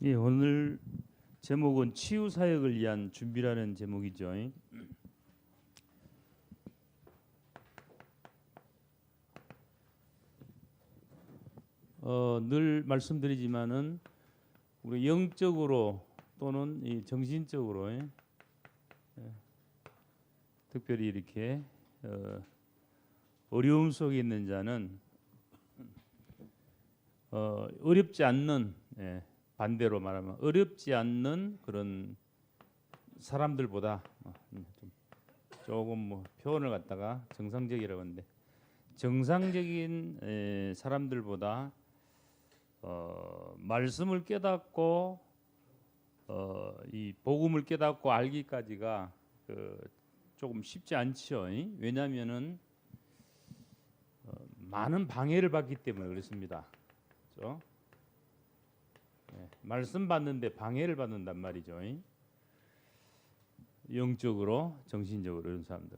예, 오늘 제목은 치유 사역을 위한 준비라는 제목이죠. 늘 말씀드리지만은 우리 영적으로 또는 이 정신적으로 특별히 이렇게 어려움 속에 있는 자는 어렵지 않는 반대로 말하면 어렵지 않는 그런 사람들보다 조금 뭐 표현을 갖다가 정상적이라고 하는데 정상적인 사람들보다 말씀을 깨닫고 이 복음을 깨닫고 알기까지가 조금 쉽지 않죠. 왜냐하면은 많은 방해를 받기 때문에 그렇습니다. 그렇죠? 말씀 받는데 방해를 받는단 말이죠. 영적으로, 정신적으로 이런 사람들.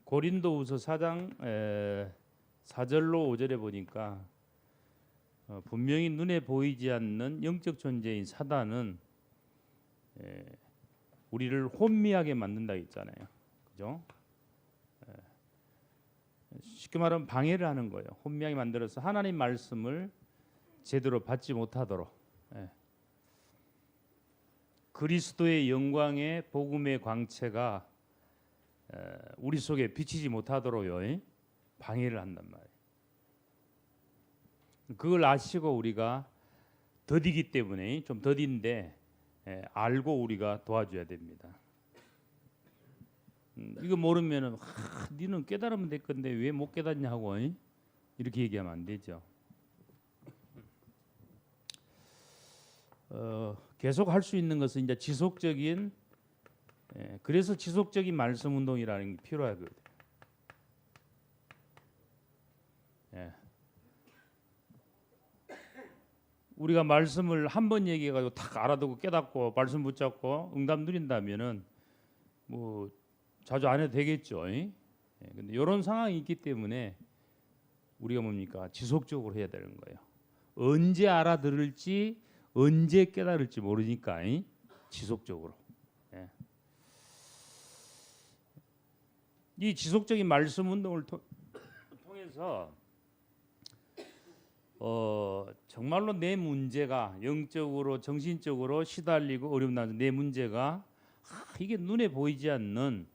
고린도후서 4장 4절로 5절에 보니까 분명히 눈에 보이지 않는 영적 존재인 사단은 우리를 혼미하게 만든다 했잖아요. 그죠? 쉽게 말하면 방해를 하는 거예요. 혼미하게 만들어서 하나님 말씀을 제대로 받지 못하도록 그리스도의 영광의 복음의 광채가 우리 속에 비치지 못하도록요 방해를 한단 말이에요. 그걸 아시고 우리가 더디기 때문에 좀 더딘데 알고 우리가 도와줘야 됩니다. 이거 모르면은 니는 깨달으면 될 건데 왜 못 깨닫냐고 이렇게 얘기하면 안 되죠. 계속 할 수 있는 것은 이제 지속적인 그래서 지속적인 말씀 운동이라는 게 필요하거든요. 우리가 말씀을 한 번 얘기해가지고 딱 알아듣고 깨닫고 말씀 붙잡고 응답 누린다면은 뭐 자주 안 해도 되겠죠. 근데 이런 상황이 있기 때문에 우리가 뭡니까 지속적으로 해야 되는 거예요. 언제 알아들을지 언제 깨달을지 모르니까 지속적으로. 이 지속적인 말씀 운동을 통해서 정말로 내 문제가 영적으로 정신적으로 시달리고 어려움 나는 내 문제가 이게 눈에 보이지 않는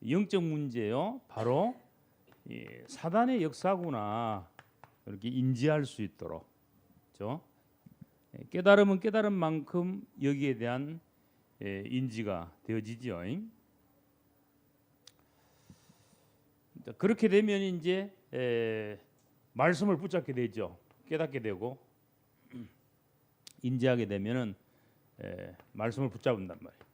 영적 문제요. 바로 사단의 역사구나 이렇게 인지할 수 있도록, 그렇죠? 깨달으면 깨달은 만큼 여기에 대한 인지가 되어지죠. 그렇게 되면 이제 말씀을 붙잡게 되죠. 깨닫게 되고 인지하게 되면은 말씀을 붙잡는단 말이에요.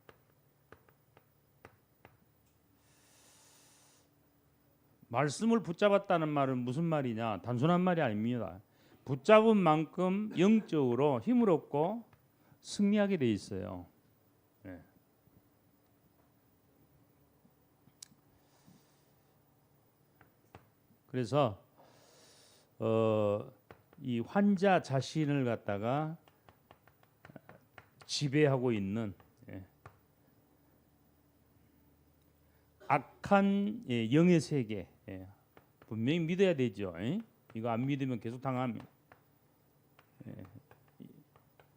말씀을 붙잡았다는 말은 무슨 말이냐? 단순한 말이 아닙니다. 붙잡은 만큼 영적으로 힘을 얻고 승리하게 돼 있어요. 그래서 이 환자 자신을 갖다가 지배하고 있는 악한 영의 세계 분명히 믿어야 되죠. 이거 안 믿으면 계속 당합니다.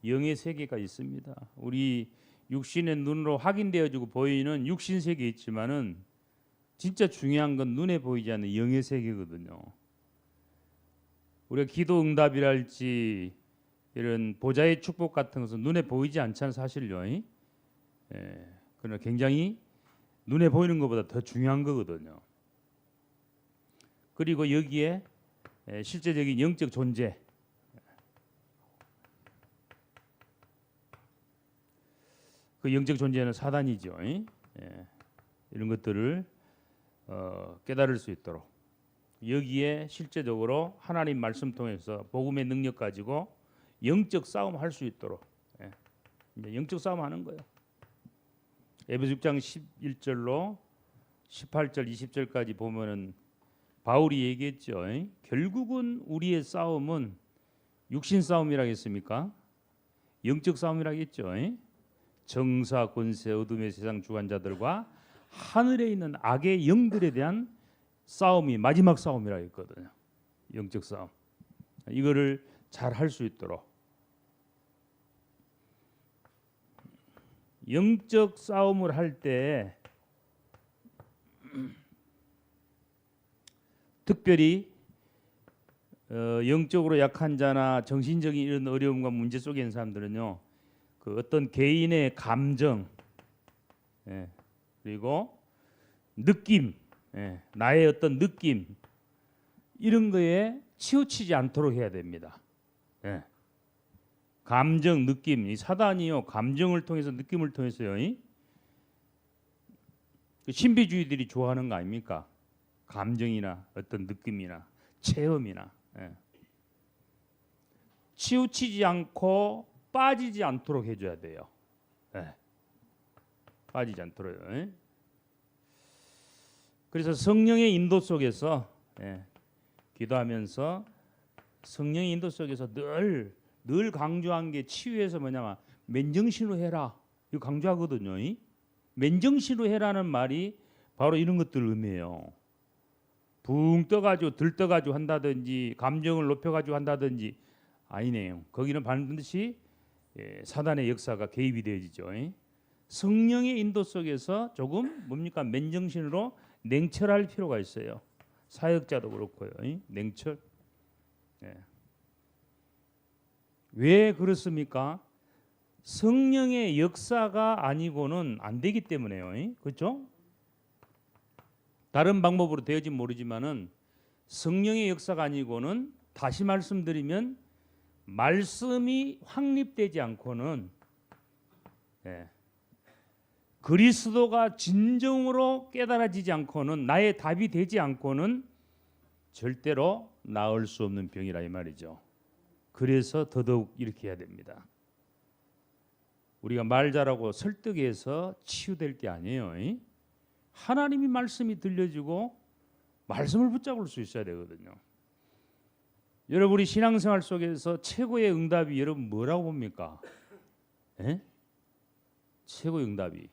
영의 세계가 있습니다. 우리 육신의 눈으로 확인되어지고 보이는 육신 세계 있지만은 진짜 중요한 건 눈에 보이지 않는 영의 세계거든요. 우리가 기도 응답이랄지 이런 보좌의 축복 같은 것은 눈에 보이지 않잖아요, 사실요. 그러나 굉장히 눈에 보이는 것보다 더 중요한 거거든요. 그리고 여기에 실제적인 영적 존재, 그 영적 존재는 사단이죠. 이런 것들을 깨달을 수 있도록 여기에 실제적으로 하나님 말씀 통해서 복음의 능력 가지고 영적 싸움 할 수 있도록 이제 영적 싸움 하는 거예요. 에베소 6장 11절로 18절 20절까지 보면은 바울이 얘기했죠. 결국은 우리의 싸움은 육신 싸움이라겠습니까? 영적 싸움이라겠죠. 정사 권세 어둠의 세상 주관자들과 하늘에 있는 악의 영들에 대한 싸움이 마지막 싸움이라 했거든요. 영적 싸움. 이거를 잘 할 수 있도록 영적 싸움을 할 때 특별히 영적으로 약한 자나 정신적인 이런 어려움과 문제 속에 있는 사람들은요, 그 어떤 개인의 감정, 그리고 느낌, 나의 어떤 느낌 이런 거에 치우치지 않도록 해야 됩니다. 감정, 느낌, 이 사단이요 감정을 통해서 느낌을 통해서요, 신비주의들이 좋아하는 거 아닙니까? 감정이나 어떤 느낌이나 체험이나 치우치지 않고 빠지지 않도록 해줘야 돼요. 빠지지 않도록. 그래서 성령의 인도 속에서 기도하면서 성령의 인도 속에서 늘 강조한 게 치유에서 뭐냐면 맨정신으로 해라. 이거 강조하거든요. 맨정신으로 해라는 말이 바로 이런 것들을 의미해요. 붕 떠가지고 들떠가지고 한다든지 감정을 높여가지고 한다든지 아니네요. 거기는 반드시 사단의 역사가 개입이 되어지죠. 성령의 인도 속에서 조금 뭡니까 맨정신으로 냉철할 필요가 있어요. 사역자도 그렇고요. 냉철. 왜 그렇습니까? 성령의 역사가 아니고는 안 되기 때문에요. 그렇죠? 다른 방법으로 되어진 모르지만은 성령의 역사가 아니고는 다시 말씀드리면 말씀이 확립되지 않고는 그리스도가 진정으로 깨달아지지 않고는 나의 답이 되지 않고는 절대로 나을 수 없는 병이라 이 말이죠. 그래서 더더욱 이렇게 해야 됩니다. 우리가 말 잘하고 설득해서 치유될 게 아니에요. 하나님이 말씀이 들려지고 말씀을 붙잡을 수 있어야 되거든요. 여러분이 신앙생활 속에서 최고의 응답이 여러분 뭐라고 봅니까? 최고의 응답이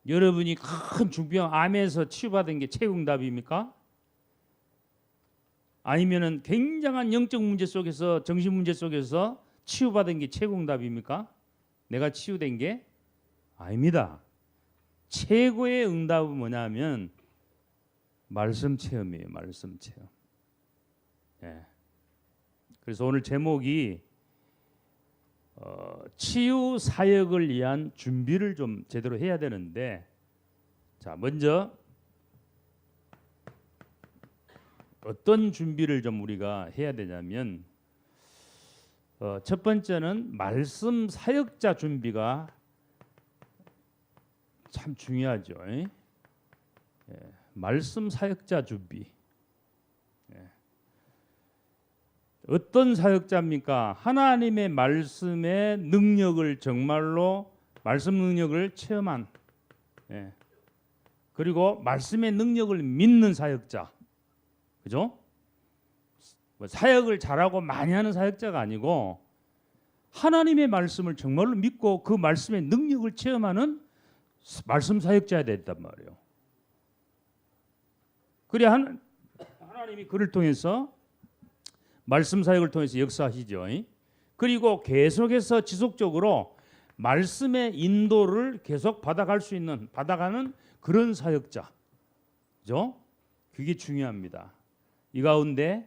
여러분이 큰 중병 암에서 치유받은 게 최고 응답입니까? 아니면은 굉장한 영적 문제 속에서 정신 문제 속에서 치유받은 게 최고 응답입니까? 내가 치유된 게 아닙니다. 최고의 응답은 뭐냐면 말씀 체험이에요. 말씀 체험. 그래서 오늘 제목이 치유 사역을 위한 준비를 좀 제대로 해야 되는데, 자 먼저 어떤 준비를 좀 우리가 해야 되냐면 첫 번째는 말씀 사역자 준비가 참 중요하죠. 말씀 사역자 준비. 어떤 사역자입니까? 하나님의 말씀의 능력을 정말로 말씀 능력을 체험한, 그리고 말씀의 능력을 믿는 사역자. 그죠? 사역을 잘하고 많이 하는 사역자가 아니고 하나님의 말씀을 정말로 믿고 그 말씀의 능력을 체험하는 말씀 사역자야 됐단 말이에요. 그래야 하나님이 그를 통해서 말씀 사역을 통해서 역사하시죠. 그리고 계속해서 지속적으로 말씀의 인도를 계속 받아가는 그런 사역자. 그죠? 그게 중요합니다. 이 가운데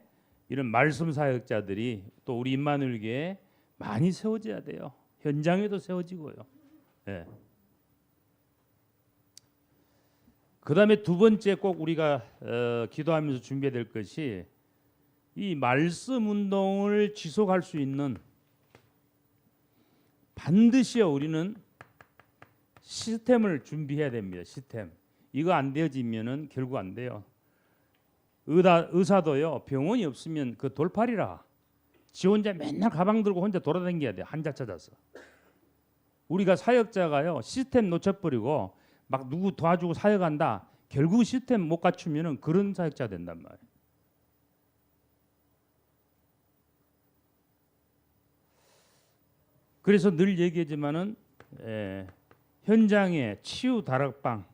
이런 말씀 사역자들이 또 우리 임마누엘교회에 많이 세워져야 돼요. 현장에도 세워지고요. 그다음에 두 번째 꼭 우리가 기도하면서 준비해야 될 것이 이 말씀 운동을 지속할 수 있는 반드시요 우리는 시스템을 준비해야 됩니다. 시스템. 이거 안 되어지면은 결국 안 돼요. 의사도요 병원이 없으면 그 돌팔이라 지 혼자 맨날 가방 들고 혼자 돌아다녀야 돼. 환자 찾아서. 우리가 사역자가요 시스템 놓쳐버리고 막 누구 도와주고 사역한다. 결국 시스템 못 갖추면은 그런 사역자 된단 말이에요. 그래서 늘 얘기하지만은 현장에 치유 다락방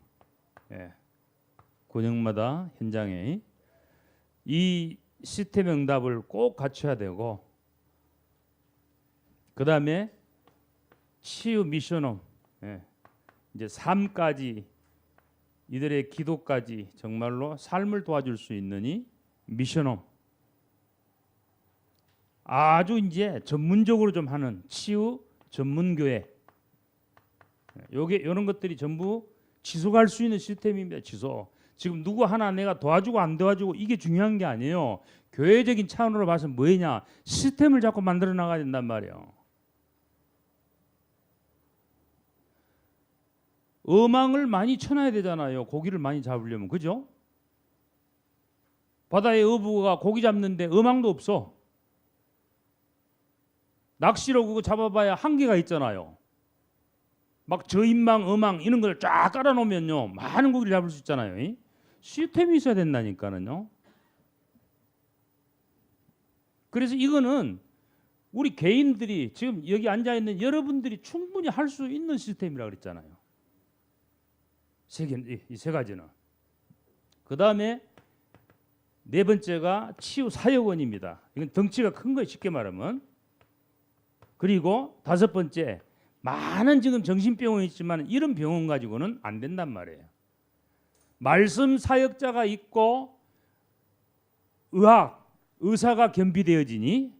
권역마다 현장에 이 시스템 응답을 꼭 갖춰야 되고, 그 다음에 치유 미션홈 이제 삶까지, 이들의 기도까지 정말로 삶을 도와줄 수 있는 이 미션홈, 아주 이제 전문적으로 좀 하는 치유 전문교회, 요게 이런 것들이 전부 지속할 수 있는 시스템입니다. 지금 누구 하나 내가 도와주고 안 도와주고 이게 중요한 게 아니에요. 교회적인 차원으로 봐서 뭐냐, 시스템을 자꾸 만들어 나가야 된단 말이에요. 어망을 많이 쳐놔야 되잖아요. 고기를 많이 잡으려면, 그죠? 바다에 어부가 고기 잡는데 어망도 없어. 낚시로 그거 잡아봐야 한계가 있잖아요. 막 저인망, 어망 이런 걸 쫙 깔아놓으면요, 많은 고기를 잡을 수 있잖아요. 시스템이 있어야 된다니까는요. 그래서 이거는 우리 개인들이, 지금 여기 앉아 있는 여러분들이 충분히 할 수 있는 시스템이라고 그랬잖아요. 이 세 가지는. 그 다음에 네 번째가 치유 사역원입니다. 이건 덩치가 큰 거예요, 쉽게 말하면. 그리고 다섯 번째, 많은 지금 정신병원이 있지만 이런 병원 가지고는 안 된단 말이에요. 말씀 사역자가 있고 의사가 겸비되어지니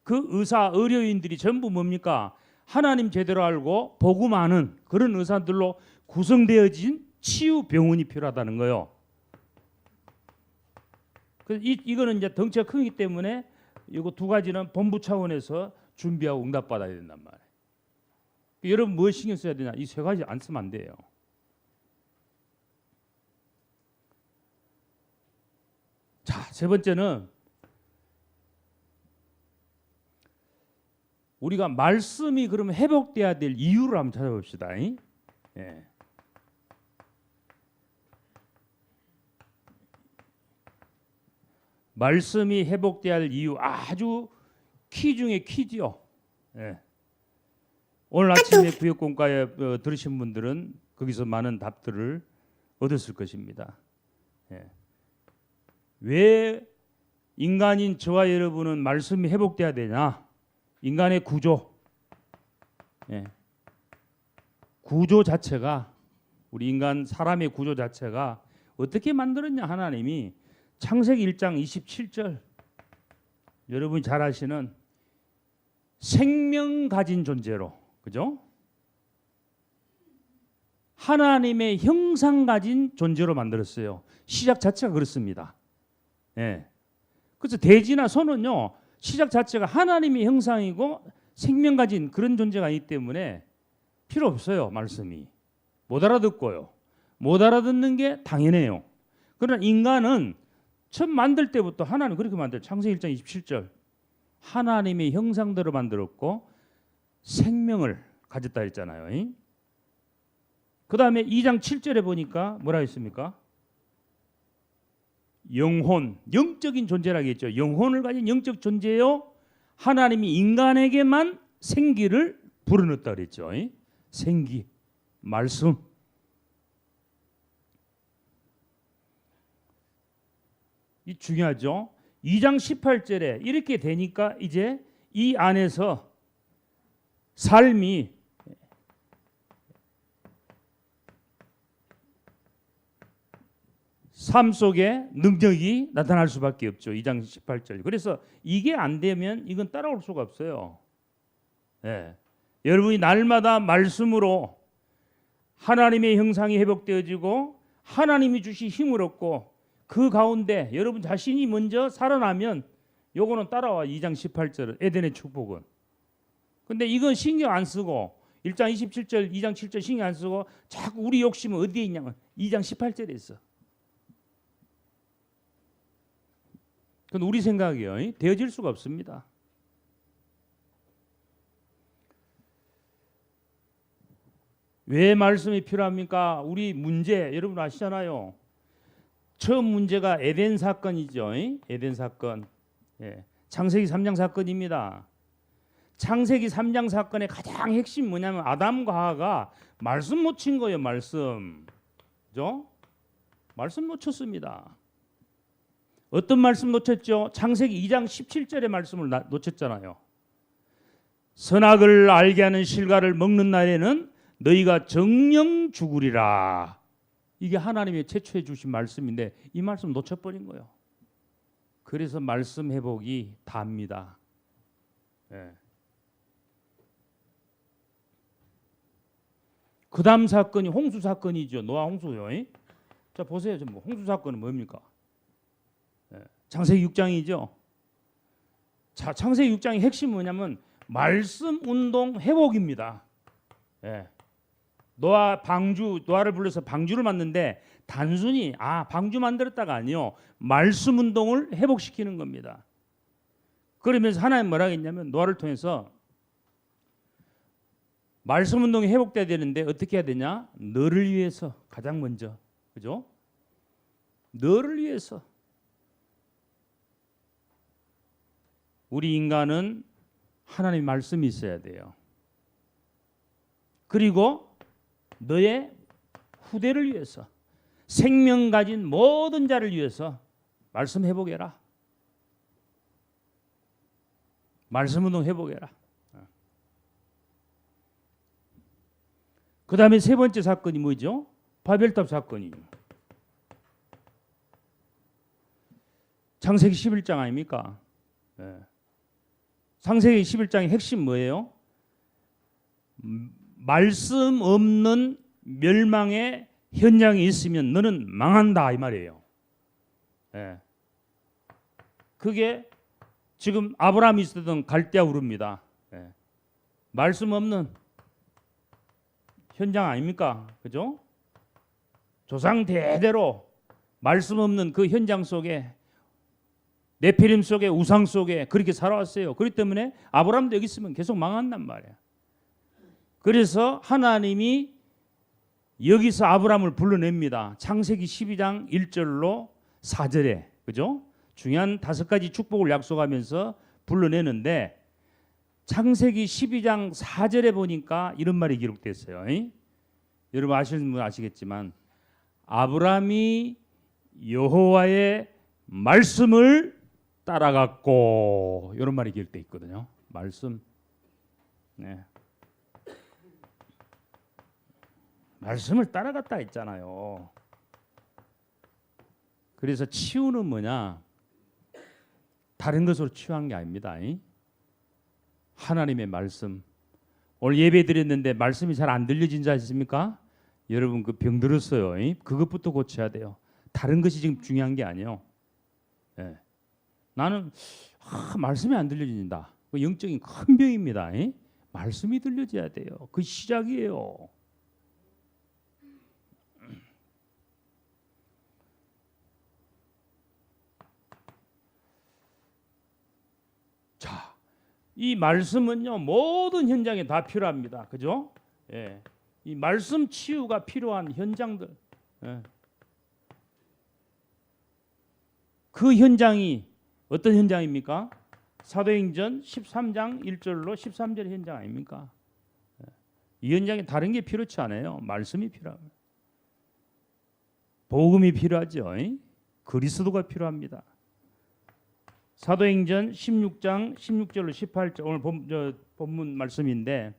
그 의료인들이 전부 뭡니까? 하나님 제대로 알고 복음하는 그런 의사들로 구성되어진 치유 병원이 필요하다는 거예요. 이거는 이제 덩치가 크기 때문에 이거 두 가지는 본부 차원에서 준비하고 응답받아야 된단 말이에요. 여러분 뭐 신경 써야 되냐? 이 세 가지 안 쓰면 안 돼요. 자, 세 번째는 우리가 말씀이 그러면 회복돼야 될 이유를 한번 찾아봅시다. 말씀이 회복돼야 할 이유, 아주 키 중에 키지요. 오늘 아침에 구역공과에 들으신 분들은 거기서 많은 답들을 얻었을 것입니다. 왜 인간인 저와 여러분은 말씀이 회복돼야 되냐? 인간의 구조, 구조 자체가, 우리 인간 사람의 구조 자체가 어떻게 만들었냐? 하나님이 창세기 1장 27절, 여러분이 잘 아시는 생명 가진 존재로, 그죠? 하나님의 형상 가진 존재로 만들었어요. 시작 자체가 그렇습니다. 그래서 돼지나 소는요, 시작 자체가 하나님의 형상이고 생명 가진 그런 존재가 아니기 때문에 필요 없어요. 말씀이 못 알아듣고요. 못 알아듣는 게 당연해요. 그러나 인간은 처음 만들 때부터 하나님 그렇게 만들었어요. 창세기 1장 27절, 하나님의 형상대로 만들었고 생명을 가졌다 했잖아요. 그 다음에 2장 7절에 보니까 뭐라 했습니까? 영혼, 영적인 존재라고 했죠. 영혼을 가진 영적 존재요, 하나님이 인간에게만 생기를 불어넣었다 그랬죠. 생기, 말씀. 이 중요하죠. 2장 18절에 이렇게 되니까 이제 이 안에서 삶이 삶 속에 능력이 나타날 수밖에 없죠. 2장 18절. 그래서 이게 안 되면 이건 따라올 수가 없어요. 여러분이 날마다 말씀으로 하나님의 형상이 회복되어지고 하나님이 주신 힘을 얻고 그 가운데 여러분 자신이 먼저 살아나면 요거는 따라와. 2장 18절 에덴의 축복은. 근데 이건 신경 안 쓰고 1장 27절 2장 7절 신경 안 쓰고 자꾸 우리 욕심은 어디에 있냐면 2장 18절에 있어. 그건 우리 생각이요. 되어질 수가 없습니다. 왜 말씀이 필요합니까? 우리 문제 여러분 아시잖아요. 처음 문제가 에덴 사건이죠. 에덴 사건. 예. 창세기 3장 사건입니다. 창세기 3장 사건의 가장 핵심 뭐냐면 아담과 하와가 말씀 놓친 거예요. 말씀. 그죠? 말씀 놓쳤습니다. 어떤 말씀 놓쳤죠? 창세기 2장 17절의 말씀을 놓쳤잖아요. 선악을 알게 하는 실과를 먹는 날에는 너희가 정령 죽으리라. 이게 하나님이 최초에 주신 말씀인데 이 말씀 놓쳐버린 거예요. 그래서 말씀 회복이 답니다. 예. 그 다음 사건이 홍수 사건이죠. 노아 홍수요. 자 보세요. 뭐 홍수 사건은 뭡니까? 예. 창세기 6장이죠. 자 창세기 6장의 핵심은 뭐냐면 말씀 운동 회복입니다. 예. 노아를 불러서 방주를 만드는데 단순히 방주 만들었다가 아니요. 말씀 운동을 회복시키는 겁니다. 그러면서 하나님 뭐라 했냐면 노아를 통해서 말씀 운동이 회복돼야 되는데 어떻게 해야 되냐? 너를 위해서 가장 먼저. 그죠? 너를 위해서. 우리 인간은 하나님의 말씀이 있어야 돼요. 그리고 너의 후대를 위해서 생명 가진 모든 자를 위해서 말씀 회복해라. 말씀 운동 회복해라. 그 다음에 세 번째 사건이 뭐죠? 바벨탑 사건이죠. 창세기 11장 아닙니까? 네. 창세기 11장의 핵심 뭐예요? 말씀 없는 멸망의 현장이 있으면 너는 망한다 이 말이에요. 네. 그게 지금 아브라함이 있었던 갈대아 우르입니다. 네. 말씀 없는 현장 아닙니까? 그죠? 조상 대대로 말씀 없는 그 현장 속에 네피림 속에 우상 속에 그렇게 살아왔어요. 그렇기 때문에 아브라함도 여기 있으면 계속 망한단 말이야. 그래서 하나님이 여기서 아브라함을 불러냅니다. 창세기 12장 1절로 4절에 그죠? 중요한 5가지 축복을 약속하면서 불러내는데 창세기 12장 4절에 보니까 이런 말이 기록됐어요. 여러분 아시는 분 아시겠지만 아브라함이 여호와의 말씀을 따라갔고 이런 말이 기록돼 있거든요. 말씀. 네. 말씀을 따라갔다 했잖아요. 그래서 치유는 뭐냐? 다른 것으로 치유한 게 아닙니다. 하나님의 말씀. 오늘 예배 드렸는데 말씀이 잘 안 들려진 자 있습니까? 여러분 그 병 들었어요. 그것부터 고쳐야 돼요. 다른 것이 지금 중요한 게 아니에요. 네. 나는 말씀이 안 들려진다. 그 영적인 큰 병입니다. 말씀이 들려져야 돼요. 그 시작이에요. 자, 이 말씀은요 모든 현장에 다 필요합니다. 그죠? 예. 이 말씀 치유가 필요한 현장들. 예. 그 현장이 어떤 현장입니까? 사도행전 13장 1절로 13절의 현장 아닙니까? 예. 이 현장에 다른 게 필요치 않아요. 말씀이 필요합니다. 복음이 필요하죠. 그리스도가 필요합니다. 사도행전 16장 16절로 18절 오늘 본문 말씀인데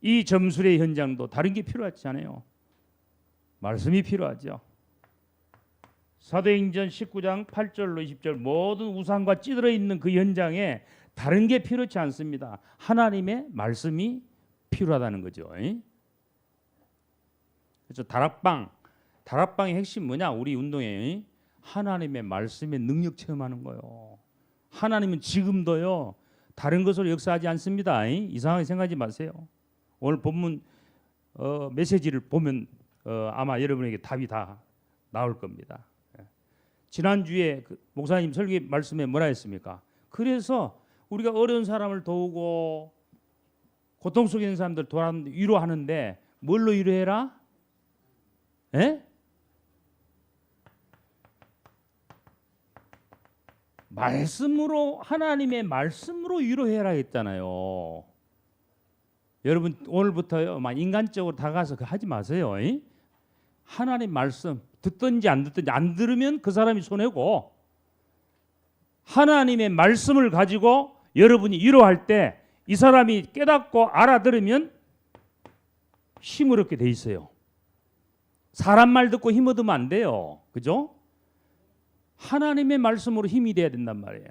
이 점술의 현장도 다른 게 필요하지 않아요. 말씀이 필요하죠. 사도행전 19장 8절로 20절 모든 우상과 찌들어 있는 그 현장에 다른 게 필요치 않습니다. 하나님의 말씀이 필요하다는 거죠. 그래서 다락방의 핵심 뭐냐? 우리 운동에 하나님의 말씀의 능력 체험하는 거예요. 하나님은 지금도요 다른 것으로 역사하지 않습니다. 이상하게 생각하지 마세요. 오늘 본문 메시지를 보면 아마 여러분에게 답이 다 나올 겁니다. 지난주에 그 목사님 설교 말씀에 뭐라 했습니까? 그래서 우리가 어려운 사람을 도우고 고통 속에 있는 사람들 위로하는데 뭘로 위로해라? 예? 말씀으로, 하나님의 말씀으로 위로해라 했잖아요. 여러분 오늘부터요, 막 인간적으로 다가가서 하지 마세요. 이? 하나님 말씀 듣든지 안 듣든지, 안 들으면 그 사람이 손해고, 하나님의 말씀을 가지고 여러분이 위로할 때 이 사람이 깨닫고 알아들으면 힘을 얻게 돼 있어요. 사람 말 듣고 힘 얻으면 안 돼요. 그죠? 하나님의 말씀으로 힘이 돼야 된단 말이에요.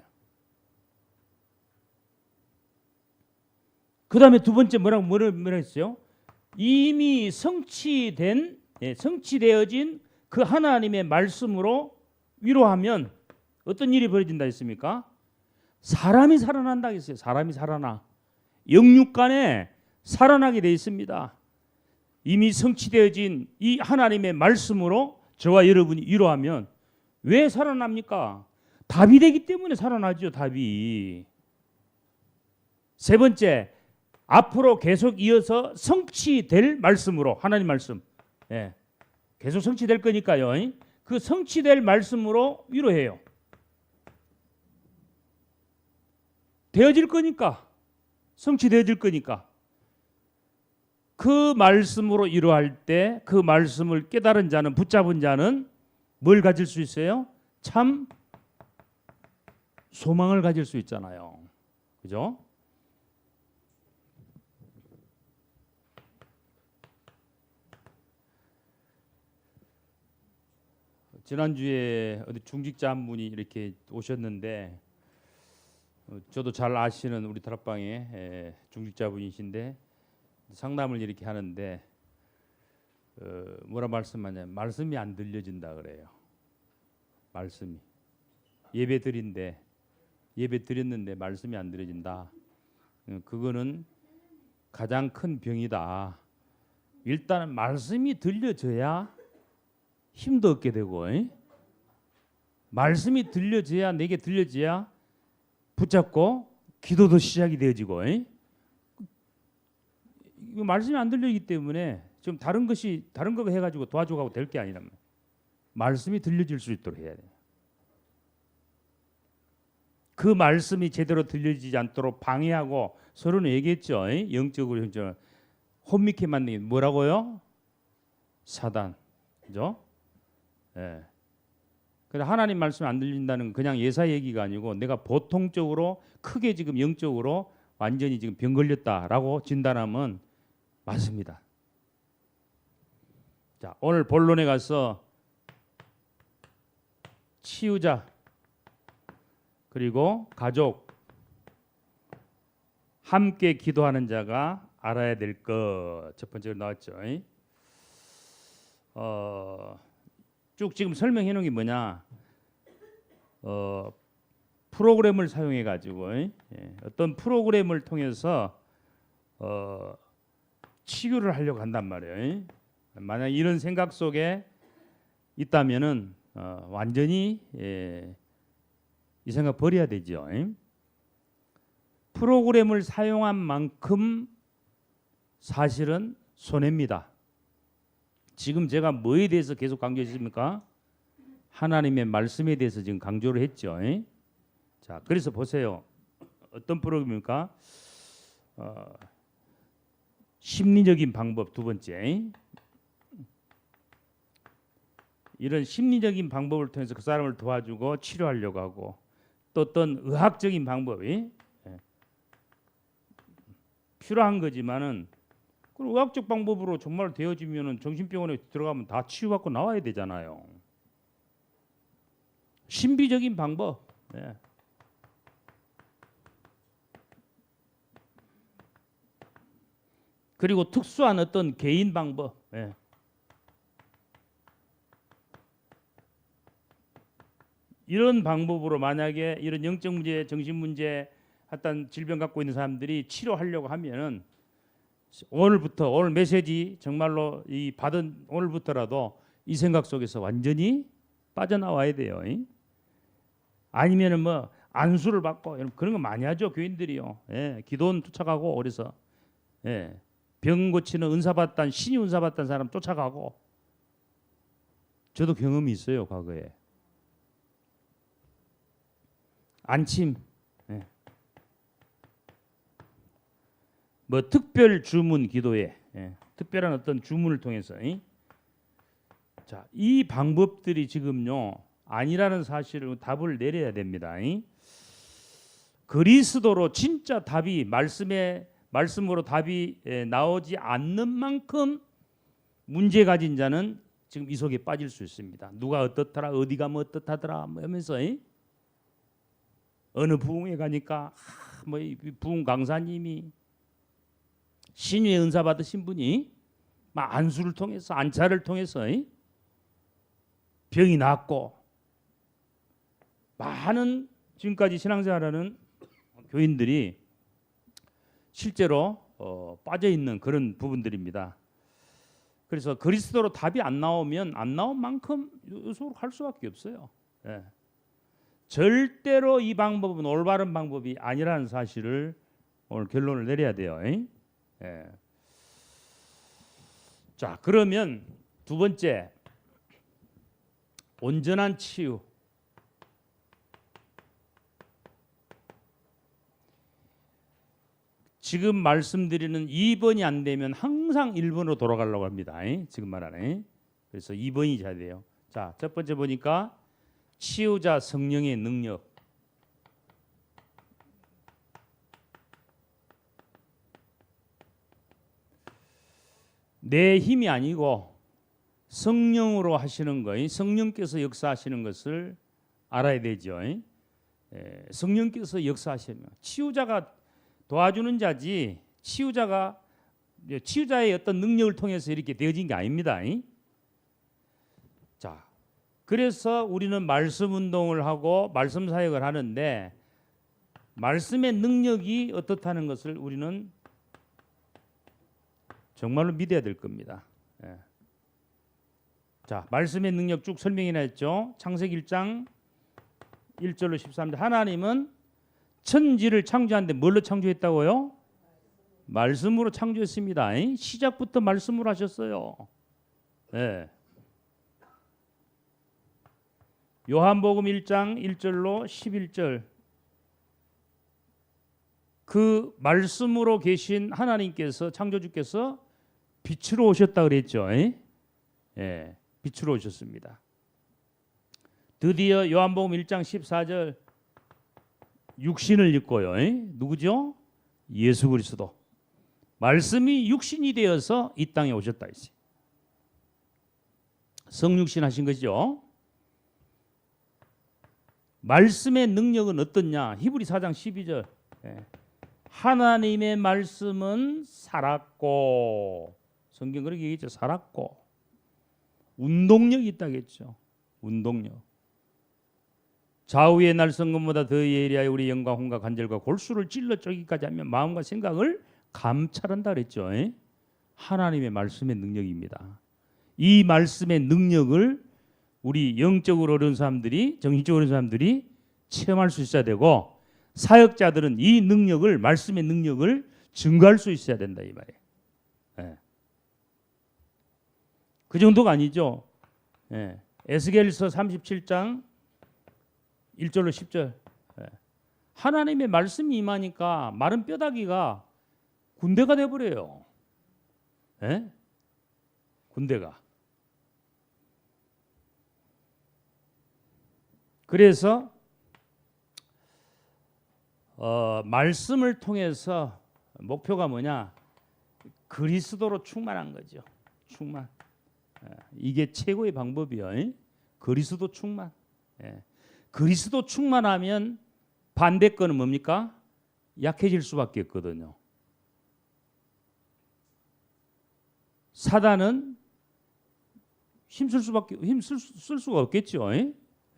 그 다음에 두 번째 뭐라고 했어요? 이미 성취되어진 그 하나님의 말씀으로 위로하면 어떤 일이 벌어진다 했습니까? 사람이 살아난다 했어요. 사람이 살아나. 영육간에 살아나게 되어 있습니다. 이미 성취되어진 이 하나님의 말씀으로 저와 여러분이 위로하면 왜 살아납니까? 답이 되기 때문에 살아나죠. 답이. 세 번째, 앞으로 계속 이어서 성취될 말씀으로, 하나님 말씀, 예, 계속 성취될 거니까요. 그 성취될 말씀으로 위로해요. 되어질 거니까, 성취되어질 거니까. 그 말씀으로 위로할 때 그 말씀을 깨달은 자는, 붙잡은 자는 뭘 가질 수 있어요? 참 소망을 가질 수 있잖아요. 그죠? 지난주에 어디 중직자 한 분이 이렇게 오셨는데, 저도 잘 아시는 우리 다락방의 중직자 분이신데 상담을 이렇게 하는데 뭐라 말씀하냐면 말씀이 안 들려진다 그래요. 말씀이 예배 드렸는데 말씀이 안 들려진다. 그거는 가장 큰 병이다. 일단은 말씀이 들려져야 힘도 얻게 되고, 말씀이 들려져야, 내게 들려져야 붙잡고 기도도 시작이 되어지고, 이거 말씀이 안 들리기 때문에 좀 다른 거 해가지고 도와줘가고 될 게 아니란 말이에요. 말씀이 들려질 수 있도록 해야 돼요. 그 말씀이 제대로 들려지지 않도록 방해하고, 서로는 얘기했죠. 영적으로 혼미케 만드는 게 뭐라고요? 사단. 그죠? 예. 그래서 하나님 말씀이 안 들린다는 건 그냥 예사 얘기가 아니고, 내가 보통적으로 크게 지금 영적으로 완전히 지금 병 걸렸다라고 진단하면 맞습니다. 자, 오늘 본론에 가서 치유자 그리고 가족, 함께 기도하는 자가 알아야 될 것, 첫 번째로 나왔죠. 쭉 지금 설명해 놓은 게 뭐냐, 프로그램을 사용해 가지고, 어떤 프로그램을 통해서 치유를 하려고 한단 말이에요. 만약 이런 생각 속에 있다면은 완전히 이 생각 버려야 되죠. 프로그램을 사용한 만큼 사실은 손해입니다. 지금 제가 뭐에 대해서 계속 강조했습니까? 하나님의 말씀에 대해서 지금 강조를 했죠. 자, 그래서 보세요. 어떤 프로그램입니까? 심리적인 방법 두 번째. 이런 심리적인 방법을 통해서 그 사람을 도와주고 치료하려고 하고, 또 어떤 의학적인 방법이 필요한 거지만은, 그 의학적 방법으로 정말 되어지면은 정신병원에 들어가면 다 치유받고 나와야 되잖아요. 신비적인 방법. 그리고 특수한 어떤 개인 방법. 이런 방법으로 만약에 이런 영적 문제, 정신 문제, 어떤 질병 갖고 있는 사람들이 치료하려고 하면은, 오늘부터, 오늘 메시지 정말로 이 받은 오늘부터라도 이 생각 속에서 완전히 빠져나와야 돼요. 아니면은 뭐 안수를 받고 그런 거 많이 하죠, 교인들이요. 기도원 쫓아가고 그래서 병 고치는 은사 받던 신이 은사 받던 사람 쫓아가고 저도 경험이 있어요 과거에. 안침, 예. 뭐 특별 주문 기도회, 예. 특별한 어떤 주문을 통해서 자, 이 방법들이 지금요 아니라는 사실을 답을 내려야 됩니다. 그리스도로 진짜 답이 말씀으로 답이 나오지 않는 만큼 문제 가진 자는 지금 이 속에 빠질 수 있습니다. 누가 어떻더라, 어디 가면 어떻하더라 뭐 하면서 어느 부흥에 가니까 뭐 부흥 강사님이 신유의 은사 받으신 분이 막 안수를 통해서 안차를 통해서 병이 낫고 많은 지금까지 신앙생활하는 교인들이 실제로 빠져 있는 그런 부분들입니다. 그래서 그리스도로 답이 안 나오면 안 나온 만큼 요소로 할 수밖에 없어요. 예. 절대로 이 방법은 올바른 방법이 아니라는 사실을 오늘 결론을 내려야 돼요. 예. 자, 그러면 두 번째 온전한 치유. 지금 말씀드리는 2번이 안 되면 항상 1번으로 돌아가려고 합니다. 지금 말하네. 그래서 2번이 돼야 돼요. 자, 첫 번째 보니까 치유자 성령의 능력. 내 힘이 아니고 성령으로 하시는 거, 성령께서 역사하시는 것을 알아야 되죠. 성령께서 역사하시면 치유자가 도와주는 자지 치유자의 어떤 능력을 통해서 이렇게 되어진 게 아닙니다. 자, 그래서 우리는 말씀 운동을 하고 말씀 사역을 하는데 말씀의 능력이 어떻다는 것을 우리는 정말로 믿어야 될 겁니다. 예. 자, 말씀의 능력 쭉 설명이나 했죠. 창세기 1장 1절로 13절. 하나님은 천지를 창조하는데 뭘로 창조했다고요? 말씀으로 창조했습니다. 시작부터 말씀으로 하셨어요. 네. 요한복음 1장 1절로 11절. 그 말씀으로 계신 하나님께서 창조주께서 빛으로 오셨다 그랬죠. 예, 빛으로 오셨습니다. 드디어 요한복음 1장 14절 육신을 입고요. 누구죠? 예수 그리스도. 말씀이 육신이 되어서 이 땅에 오셨다 했어요. 성육신 하신 것이죠. 말씀의 능력은 어떻냐? 히브리 4장 12절. 하나님의 말씀은 살았고, 성경 그렇게 얘기했죠. 살았고 운동력이 있다겠죠. 운동력. 좌우의 날성금보다 더 예리하여 우리 영과 혼과 관절과 골수를 찔러 쪼기까지 하면 마음과 생각을 감찰한다 그랬죠. 하나님의 말씀의 능력입니다. 이 말씀의 능력을 우리 영적으로 어려운 사람들이, 정신적으로 어려운 사람들이 체험할 수 있어야 되고, 사역자들은 이 능력을, 말씀의 능력을 증거할 수 있어야 된다 이 말이에요. 예. 그 정도가 아니죠. 예. 에스겔서 37장 1절로 10절. 예. 하나님의 말씀이 임하니까 마른 뼈다귀가 군대가 돼버려요. 예? 군대가. 그래서 말씀을 통해서 목표가 뭐냐? 그리스도로 충만한 거죠. 충만. 이게 최고의 방법이요. 그리스도 충만. 그리스도 충만하면 반대 거는 뭡니까? 약해질 수밖에 없거든요. 사단은 힘쓸 수가 없겠죠.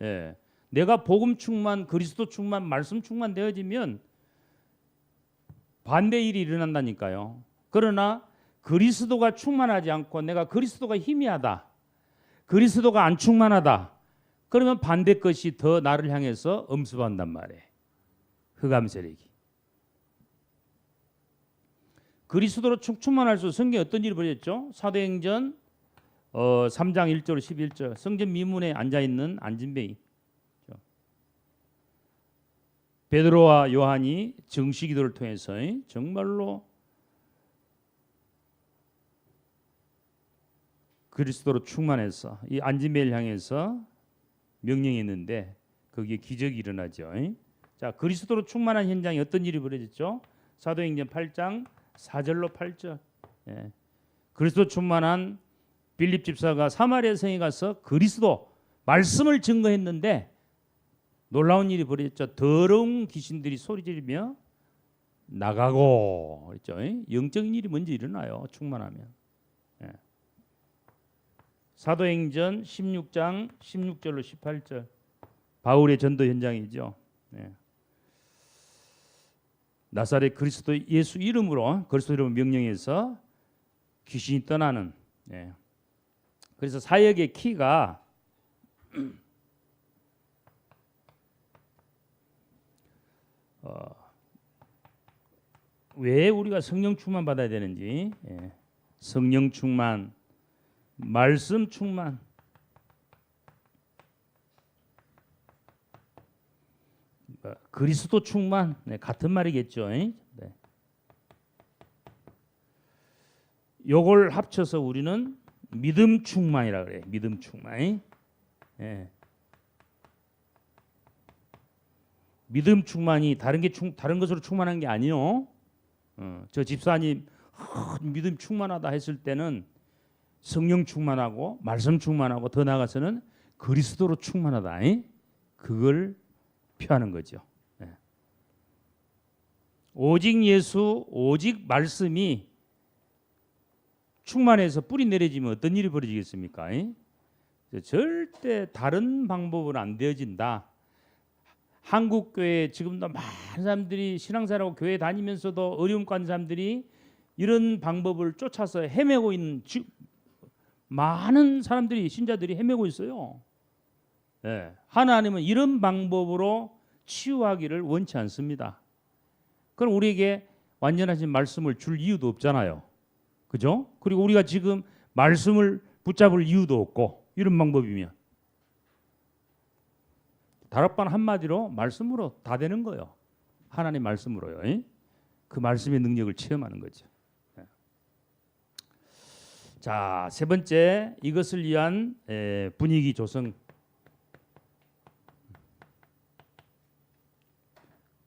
예. 내가 복음 충만, 그리스도 충만, 말씀 충만 되어지면 반대 일이 일어난다니까요. 그러나 그리스도가 충만하지 않고 내가 그리스도가 희미하다, 그리스도가 안 충만하다, 그러면 반대 것이 더 나를 향해서 엄습한단 말이에요. 흑암 세력이. 그리스도로 충만할수록 성경에 어떤 일이 벌어졌죠? 사도행전 3장 1절 11절 성전 미문에 앉아있는 안진뱅이 베드로와 요한이 정시기도를 통해서 정말로 그리스도로 충만해서 이 안진뱅이를 향해서 명령했는데 거기에 기적이 일어나죠. 자, 그리스도로 충만한 현장에 어떤 일이 벌어졌죠? 사도행전 8장 4절로 8절. 예. 그리스도 충만한 빌립 집사가 사마리아 성에 가서 그리스도 말씀을 증거했는데 놀라운 일이 벌어졌죠. 더러운 귀신들이 소리 지르며 나가고 그랬죠. 영적인 일이 먼저 일어나요. 충만하면. 예. 사도행전 16장 16절로 18절 바울의 전도 현장이죠. 예. 나사렛 그리스도 예수 이름으로 그리스도 이름을 명령해서 귀신이 떠나는. 예. 그래서 사역의 키가 왜 우리가 성령 충만 받아야 되는지. 예. 성령 충만, 말씀 충만, 그리스도 충만. 네, 같은 말이겠죠. 네. 요걸 합쳐서 우리는 믿음 충만이라 그래. 믿음 충만. 예. 믿음 충만이 다른 것으로 충만한 게 아니요. 저 집사님 믿음 충만하다 했을 때는 성령 충만하고 말씀 충만하고 더 나아가서는 그리스도로 충만하다. 그걸 표하는 거죠. 예. 오직 예수, 오직 말씀이 충만해서 뿌리 내려지면 어떤 일이 벌어지겠습니까? 절대 다른 방법은 안 되어진다. 한국 교회 지금도 많은 사람들이 신앙생활하고 교회 다니면서도 어려움 가는 사람들이 이런 방법을 쫓아서 헤매고 있는 많은 사람들이 신자들이 헤매고 있어요. 예. 하나님은 이런 방법으로 치유하기를 원치 않습니다. 그럼 우리에게 완전하신 말씀을 줄 이유도 없잖아요. 그죠? 그리고 우리가 지금 말씀을 붙잡을 이유도 없고 이런 방법이면 다락방 한마디로 말씀으로 다 되는 거예요. 하나님 말씀으로요. 그 말씀의 능력을 체험하는 거죠. 자, 세 번째, 이것을 위한 분위기 조성.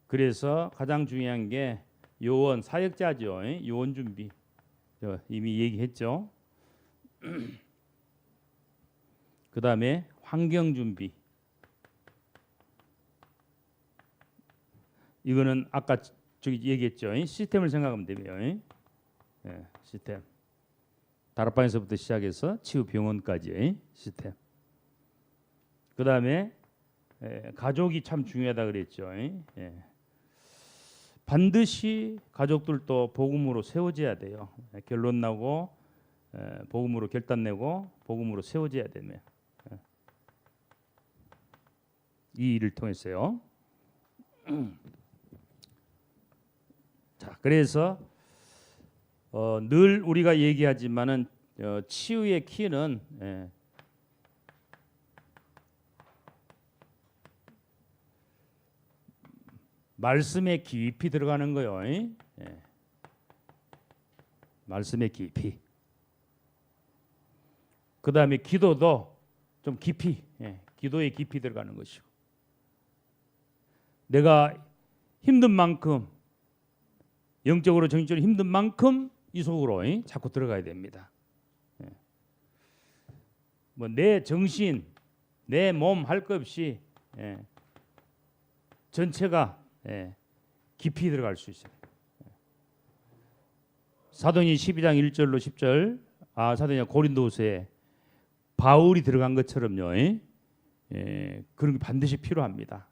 그래서 가장 중요한 게 요원, 사역자죠. 요원 준비. 이미 얘기했죠. 그 다음에 환경 준비. 이거는 아까 저기 얘기했죠. 시스템을 생각하면 되고요. 예, 시스템. 다락방에서부터 시작해서 치유병원까지의 시스템. 그 다음에 가족이 참 중요하다 그랬죠. 예. 반드시 가족들도 복음으로 세워져야 돼요. 결론 나고 복음으로 결단 내고 복음으로 세워져야 되면 이 일을 통해서요. 자, 그래서 늘 우리가 얘기하지만은 치유의 키는 말씀에 깊이 들어가는 거예요. 말씀에 깊이. 그 다음에 기도도 좀 깊이, 기도에 깊이 들어가는 것이고. 내가 힘든 만큼, 영적으로 정신적으로 힘든 만큼 이 속으로 자꾸 들어가야 됩니다. 뭐 내 정신, 내 몸 할 것 없이 전체가 깊이 들어갈 수 있어요. 사도행전 12장 1절로 10절, 사도행전 고린도후서에 바울이 들어간 것처럼요. 그런 게 반드시 필요합니다.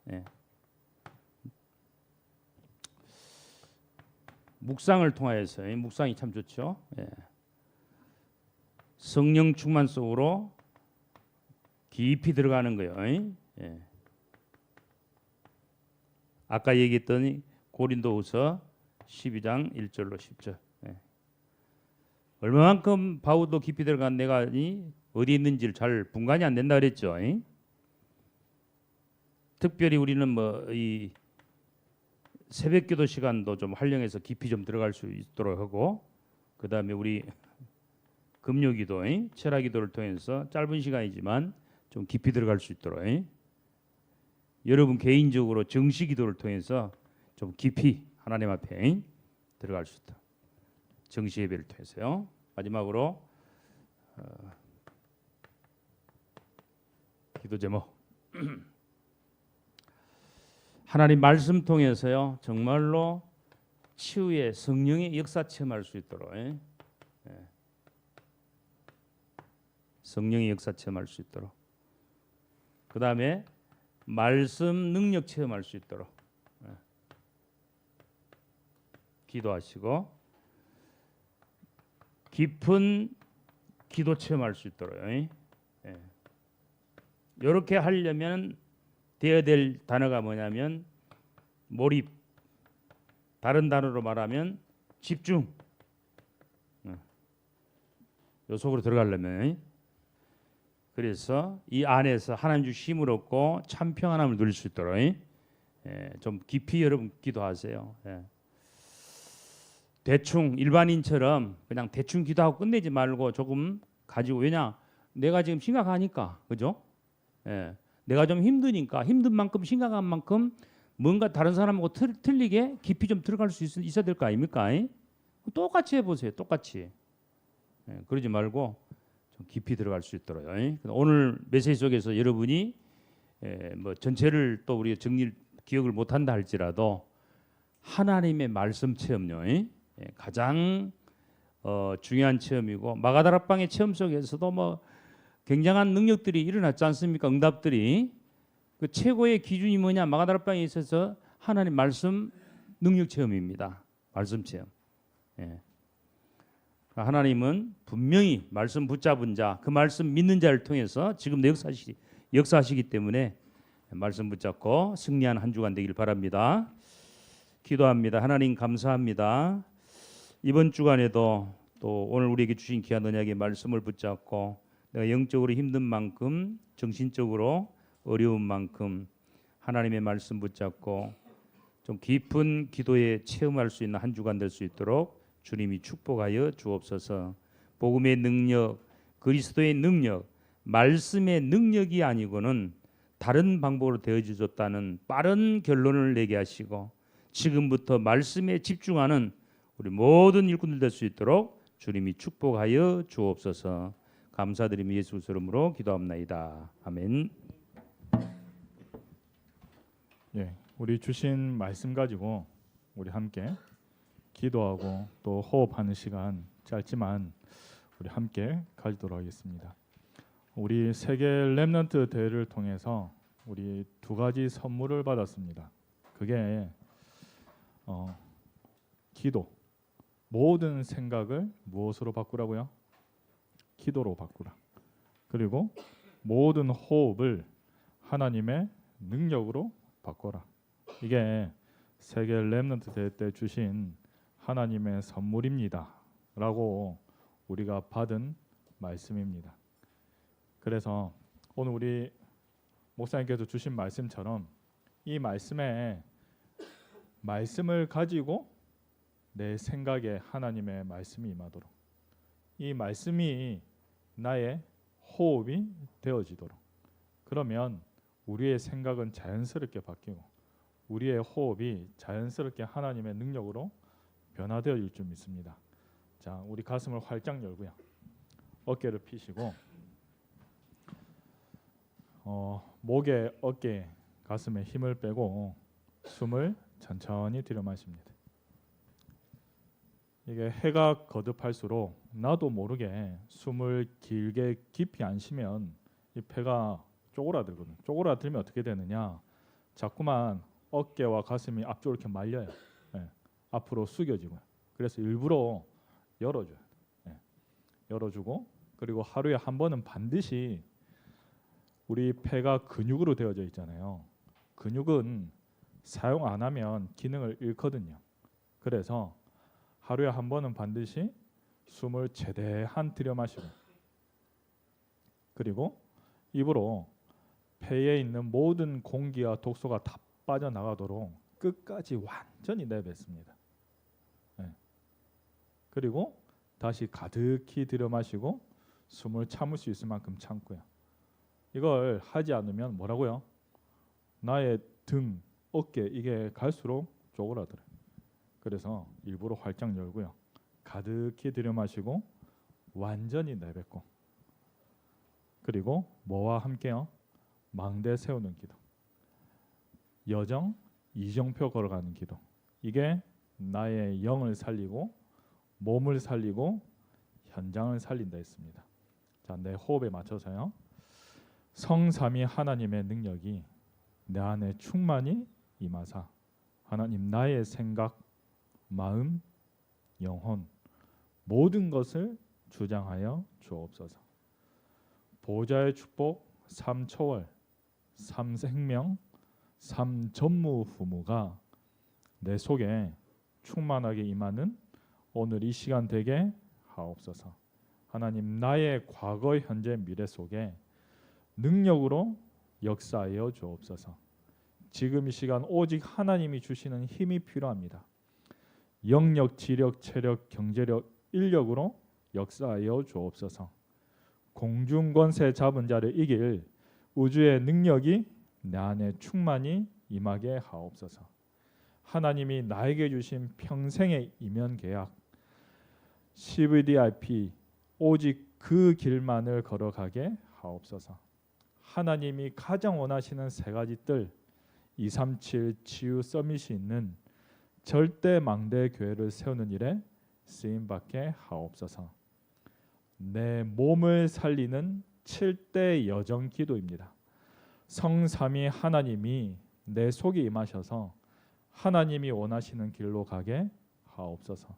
묵상을 통하여서 묵상이 참 좋죠. 성령 충만 속으로 깊이 들어가는 거예요. 아까 얘기했더니 고린도후서 12장 1절로 10절. 얼마만큼 바우도 깊이 들어간 내가 어디 있는지를 잘 분간이 안 된다 그랬죠. 특별히 우리는 뭐 이 새벽기도 시간도 좀 활용해서 깊이 좀 들어갈 수 있도록 하고, 그 다음에 우리 금요기도, 철야기도를 통해서 짧은 시간이지만 좀 깊이 들어갈 수 있도록, 여러분 개인적으로 정시기도를 통해서 좀 깊이 하나님 앞에 들어갈 수 있다. 정시 예배를 통해서요. 마지막으로 기도 제목. 하나님 말씀 통해서요, 정말로 치유의 성령의 역사 체험할 수 있도록, 성령의 역사 체험할 수 있도록, 그 다음에 말씀 능력 체험할 수 있도록 기도하시고, 깊은 기도 체험할 수 있도록, 이렇게 하려면 되어야 될 단어가 뭐냐면 몰입, 다른 단어로 말하면 집중. 요 속으로 들어가려면, 그래서 이 안에서 하나님 주신 힘을 얻고 참 평안함을 누릴 수 있도록 좀 깊이 여러분 기도하세요. 대충 일반인처럼 그냥 대충 기도하고 끝내지 말고 조금 가지고, 왜냐 내가 지금 심각하니까, 그죠? 내가 좀 힘드니까 힘든 만큼 심각한 만큼 뭔가 다른 사람하고 틀리게 깊이 좀 들어갈 수 있어야 될 거 아닙니까? 똑같이 해보세요. 똑같이. 그러지 말고 좀 깊이 들어갈 수 있도록. 오늘 메시지 속에서 여러분이 뭐 전체를 또 우리가 기억을 못한다 할지라도 하나님의 말씀 체험요, 가장 중요한 체험이고, 마가다락방의 체험 속에서도 뭐 굉장한 능력들이 일어났지 않습니까? 응답들이. 그 최고의 기준이 뭐냐? 마가다락방에 있어서 하나님 말씀 능력 체험입니다. 말씀 체험. 하나님은 분명히 말씀 붙잡은 자, 그 말씀 믿는 자를 통해서 지금 역사하시기 때문에 말씀 붙잡고 승리한 한 주간 되길 바랍니다. 기도합니다. 하나님 감사합니다. 이번 주간에도 또 오늘 우리에게 주신 귀한 언약의 말씀을 붙잡고 내가 영적으로 힘든 만큼, 정신적으로 어려운 만큼 하나님의 말씀 붙잡고 좀 깊은 기도에 체험할 수 있는 한 주간 될 수 있도록 주님이 축복하여 주옵소서. 복음의 능력, 그리스도의 능력, 말씀의 능력이 아니고는 다른 방법으로 되어주셨다는 빠른 결론을 내게 하시고, 지금부터 말씀에 집중하는 우리 모든 일꾼들 될 수 있도록 주님이 축복하여 주옵소서. 감사드리며 예수 이름으로 기도합나이다. 아멘. 예, 우리 주신 말씀 가지고 우리 함께 기도하고 또 호흡하는 시간 짧지만 우리 함께 가지도록 하겠습니다. 우리 세계 렘넌트 대회를 통해서 우리 두 가지 선물을 받았습니다. 그게 기도, 모든 생각을 무엇으로 바꾸라고요? 기도로 바꾸라. 그리고 모든 호흡을 하나님의 능력으로 바꿔라. 이게 세계 렘넌트 대회 때 주신 하나님의 선물입니다 라고 우리가 받은 말씀입니다. 그래서 오늘 우리 목사님께서 주신 말씀처럼 이 말씀을 가지고 내 생각에 하나님의 말씀이 임하도록, 이 말씀이 나의 호흡이 되어지도록, 그러면 우리의 생각은 자연스럽게 바뀌고 우리의 호흡이 자연스럽게 하나님의 능력으로 변화되어질 줄 믿습니다. 자, 우리 가슴을 활짝 열고요, 어깨를 펴시고 목에, 어깨, 가슴에 힘을 빼고 숨을 천천히 들여 마십니다. 이게 해가 거듭할수록 나도 모르게 숨을 길게 깊이 안 쉬면 이 폐가 쪼그라들거든. 쪼그라들면 어떻게 되느냐? 자꾸만 어깨와 가슴이 앞쪽으로 이렇게 말려요. 앞으로 숙여지고요. 그래서 일부러 열어줘요. 열어주고, 그리고 하루에 한 번은 반드시, 우리 폐가 근육으로 되어져 있잖아요. 근육은 사용 안 하면 기능을 잃거든요. 그래서 하루에 한 번은 반드시 숨을 최대한 들여 마시고, 그리고 입으로 폐에 있는 모든 공기와 독소가 다 빠져나가도록 끝까지 완전히 내뱉습니다. 네. 그리고 다시 가득히 들여 마시고 숨을 참을 수 있을 만큼 참고요. 이걸 하지 않으면 뭐라고요? 나의 등, 어깨 이게 갈수록 쪼그라들어요. 그래서 일부러 활짝 열고요. 가득히 들여 마시고 완전히 내뱉고, 그리고 뭐와 함께요? 망대 세우는 기도, 여정 이정표 걸어가는 기도. 이게 나의 영을 살리고 몸을 살리고 현장을 살린다 했습니다. 자, 내 호흡에 맞춰서요. 성삼위 하나님의 능력이 내 안에 충만히 임하사 하나님 나의 생각, 마음, 영혼 모든 것을 주장하여 주옵소서. 보좌의 축복, 삼초월, 삼생명, 삼전무후무가 내 속에 충만하게 임하는 오늘 이 시간 되게 하옵소서. 하나님 나의 과거, 현재, 미래 속에 능력으로 역사하여 주옵소서. 지금 이 시간 오직 하나님이 주시는 힘이 필요합니다. 영력, 지력, 체력, 경제력, 인력으로 역사하여 주옵소서. 공중권세 잡은 자를 이길 우주의 능력이 내 안에 충만히 임하게 하옵소서. 하나님이 나에게 주신 평생의 이면 계약 CVDIP 오직 그 길만을 걸어가게 하옵소서. 하나님이 가장 원하시는 세 가지 뜰 237 치유 서밋이 있는 절대 망대 교회를 세우는 일에 쓰임받게 하옵소서. 내 몸을 살리는 7대 여정 기도입니다. 성삼위 하나님이 내 속에 임하셔서 하나님이 원하시는 길로 가게 하옵소서.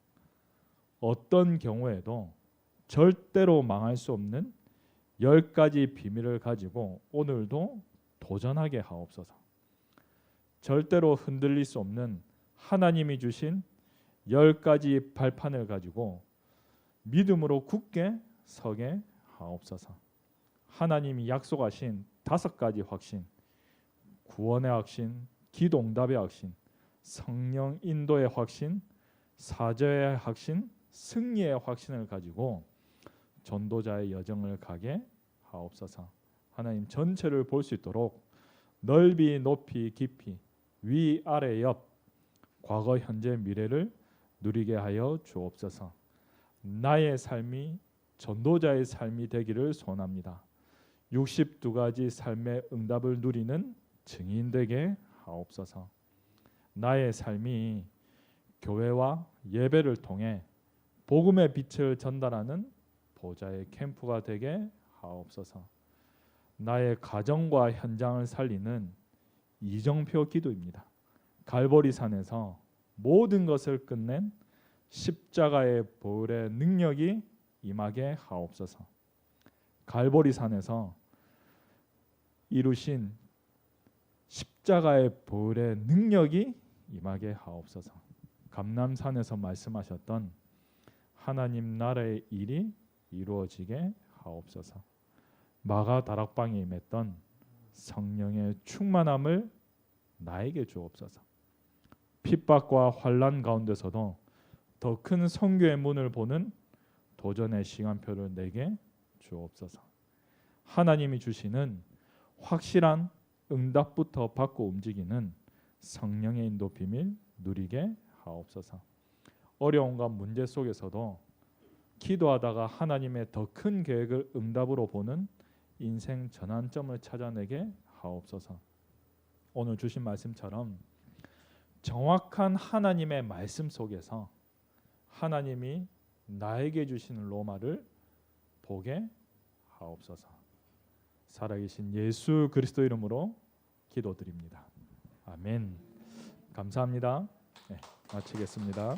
어떤 경우에도 절대로 망할 수 없는 10가지 비밀을 가지고 오늘도 도전하게 하옵소서. 절대로 흔들릴 수 없는 하나님이 주신 10가지 발판을 가지고 믿음으로 굳게 서게 하옵소서. 하나님이 약속하신 5가지 확신, 구원의 확신, 기도응답의 확신, 성령 인도의 확신, 사죄의 확신, 승리의 확신을 가지고 전도자의 여정을 가게 하옵소서. 하나님 전체를 볼 수 있도록 넓이, 높이, 깊이, 위, 아래, 옆, 과거, 현재, 미래를 누리게 하여 주옵소서. 나의 삶이 전도자의 삶이 되기를 소원합니다. 62가지 삶의 응답을 누리는 증인 되게 하옵소서. 나의 삶이 교회와 예배를 통해 복음의 빛을 전달하는 보좌의 캠프가 되게 하옵소서. 나의 가정과 현장을 살리는 이정표 기도입니다. 갈보리산에서 모든 것을 끝낸 십자가의 보혈의 능력이 임하게 하옵소서. 갈보리산에서 이루신 십자가의 보혈의 능력이 임하게 하옵소서. 감람산에서 말씀하셨던 하나님 나라의 일이 이루어지게 하옵소서. 마가 다락방에 임했던 성령의 충만함을 나에게 주옵소서. 핍박과 환난 가운데서도 더 큰 선교의 문을 보는 도전의 시간표를 내게 주옵소서. 하나님이 주시는 확실한 응답부터 받고 움직이는 성령의 인도 비밀 누리게 하옵소서. 어려움과 문제 속에서도 기도하다가 하나님의 더 큰 계획을 응답으로 보는 인생 전환점을 찾아내게 하옵소서. 오늘 주신 말씀처럼 정확한 하나님의 말씀 속에서 하나님이 나에게 주시는 로마를 보게 하옵소서. 살아계신 예수 그리스도 이름으로 기도드립니다. 아멘. 감사합니다. 네, 마치겠습니다.